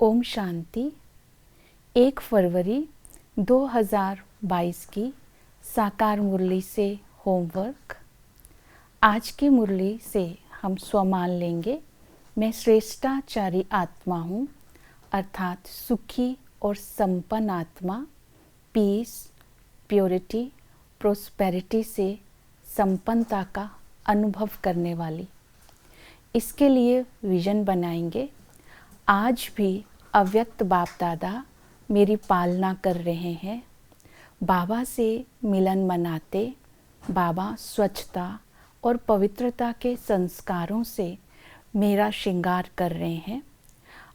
ओम शांति। 1 फरवरी 2022 की साकार मुरली से होमवर्क। आज की मुरली से हम स्वमान लेंगे, मैं श्रेष्ठाचारी आत्मा हूँ, अर्थात सुखी और संपन्न आत्मा, पीस, प्योरिटी, प्रोस्पेरिटी से संपन्नता का अनुभव करने वाली। इसके लिए विजन बनाएंगे। आज भी अव्यक्त बाप दादा मेरी पालना कर रहे हैं। बाबा से मिलन मनाते, बाबा स्वच्छता और पवित्रता के संस्कारों से मेरा श्रृंगार कर रहे हैं।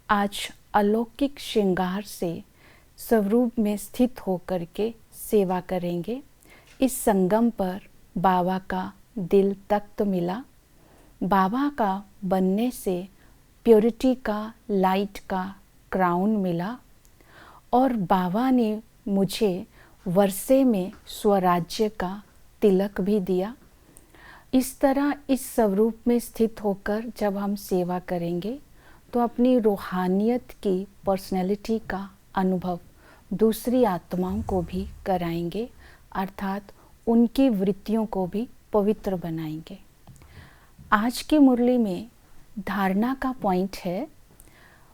आज अलौकिक श्रृंगार से स्वरूप में स्थित होकर के सेवा करेंगे। इस संगम पर बाबा का दिल तख्त मिला। बाबा का बनने से प्योरिटी का, लाइट का क्राउन मिला और बाबा ने मुझे वर्षे में स्वराज्य का तिलक भी दिया। इस तरह इस स्वरूप में स्थित होकर जब हम सेवा करेंगे तो अपनी रूहानियत की पर्सनैलिटी का अनुभव दूसरी आत्माओं को भी कराएंगे, अर्थात उनकी वृत्तियों को भी पवित्र बनाएंगे। आज की मुरली में धारणा का पॉइंट है,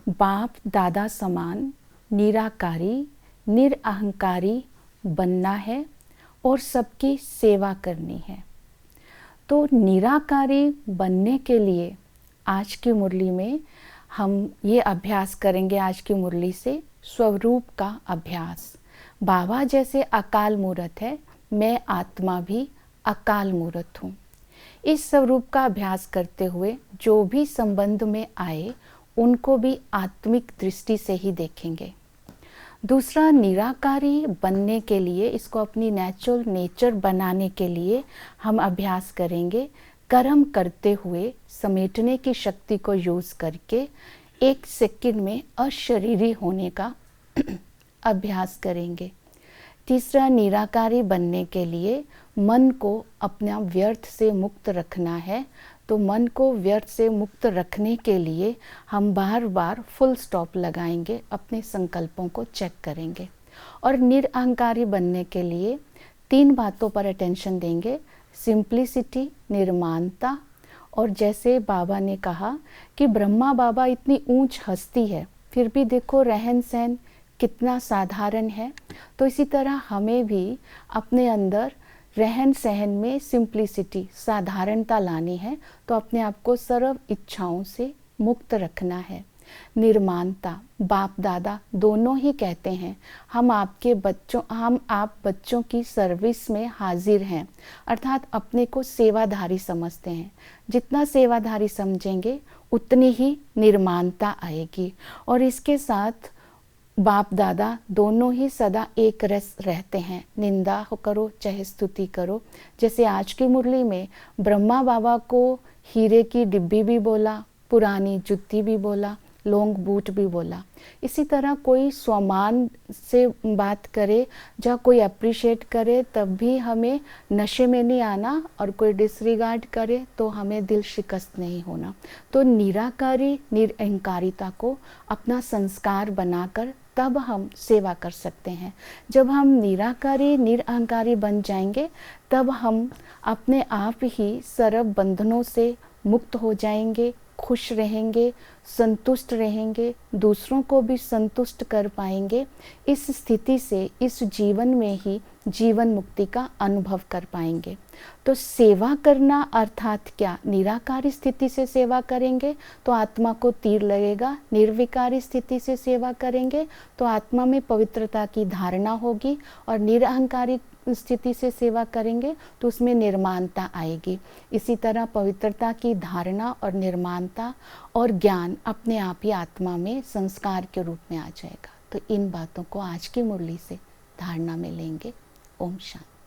बाप दादा समान निराकारी, निरअहंकारी बनना है और सबकी सेवा करनी है। तो निराकारी बनने के लिए आज की मुरली में हम ये अभ्यास करेंगे। आज की मुरली से स्वरूप का अभ्यास। बाबा जैसे अकाल मूर्त है, मैं आत्मा भी अकाल मूर्त हूँ। इस स्वरूप का अभ्यास करते हुए जो भी संबंध में आए उनको भी आत्मिक दृष्टि से ही देखेंगे। दूसरा, निराकारी बनने के लिए, इसको अपनी नेचुरल नेचर बनाने के लिए हम अभ्यास करेंगे। कर्म करते हुए समेटने की शक्ति को यूज करके 1 सेकंड में अशरीरी होने का अभ्यास करेंगे। तीसरा, निराकारी बनने के लिए मन को अपना व्यर्थ से मुक्त रखना है। तो मन को व्यर्थ से मुक्त रखने के लिए हम बार बार फुल स्टॉप लगाएंगे, अपने संकल्पों को चेक करेंगे। और निरअहंकारी बनने के लिए 3 बातों पर अटेंशन देंगे, सिंप्लिसिटी, निर्माणता। और जैसे बाबा ने कहा कि ब्रह्मा बाबा इतनी ऊंच हस्ती है, फिर भी देखो रहन सहन कितना साधारण है। तो इसी तरह हमें भी अपने अंदर रहन सहन में सिंप्लिसिटी, साधारणता लानी है। तो अपने आप को सर्व इच्छाओं से मुक्त रखना है। निर्माणता, बाप दादा दोनों ही कहते हैं, हम आप बच्चों की सर्विस में हाजिर हैं, अर्थात अपने को सेवाधारी समझते हैं। जितना सेवाधारी समझेंगे उतनी ही निर्माणता आएगी। और इसके साथ बाप दादा दोनों ही सदा एक रस रहते हैं, निंदा करो चाहे स्तुति करो। जैसे आज की मुरली में ब्रह्मा बाबा को हीरे की डिब्बी भी बोला, पुरानी जुत्ती भी बोला, लॉन्ग बूट भी बोला। इसी तरह कोई स्वमान से बात करे, जहाँ कोई अप्रिशिएट करे, तब भी हमें नशे में नहीं आना, और कोई डिसरिगार्ड करे तो हमें दिल शिकस्त नहीं होना। तो निराकारी, निरअहंकारिता को अपना संस्कार बनाकर तब हम सेवा कर सकते हैं। जब हम निराकारी, निरअहंकारी बन जाएंगे तब हम अपने आप ही सर्व बंधनों से मुक्त हो जाएंगे, खुश रहेंगे, संतुष्ट रहेंगे, दूसरों को भी संतुष्ट कर पाएंगे। इस स्थिति से इस जीवन में ही जीवन मुक्ति का अनुभव कर पाएंगे। तो सेवा करना अर्थात क्या? निराकारी स्थिति से सेवा करेंगे तो आत्मा को तीर लगेगा, निर्विकारी स्थिति से सेवा करेंगे तो आत्मा में पवित्रता की धारणा होगी, और निरअहंकारी स्थिति से सेवा करेंगे तो उसमें निर्माणता आएगी। इसी तरह पवित्रता की धारणा और निर्माणता और ज्ञान अपने आप ही आत्मा में संस्कार के रूप में आ जाएगा। तो इन बातों को आज की मुरली से धारणा में लेंगे। ओम शांति।